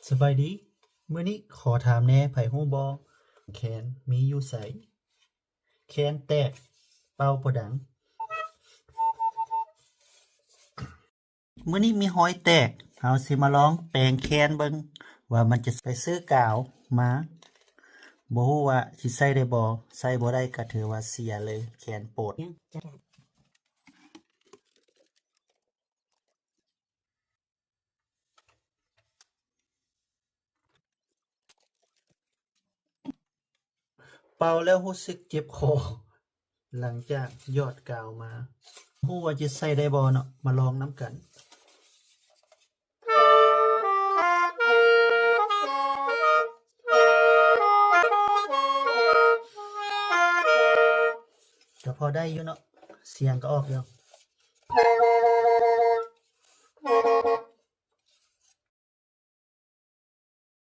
สบายดีมื้อนี้ขอถามแหน่ไผฮู้บ่แคนมีอยู่ไสแคนแตกเป่าบ่ดังมื้อนี้มีหอยแตกเฮาสิมาลองแปลงแคนเบิ่งว่ามันจะไปซื้อกาวมาบ่ฮู้ว่าสิใส่ได้บ่ใส่บ่ได้ก็ถือว่าเสียเลยแคนโปดเป่าแล้วรู้สึกเจ็บคอหลังจากหยอดกาวมาฮู้ว่าจะใส่ได้บ่เนาะมาลองนำกันก็พอได้อยู่เนาะเสียงก็ออกอยู่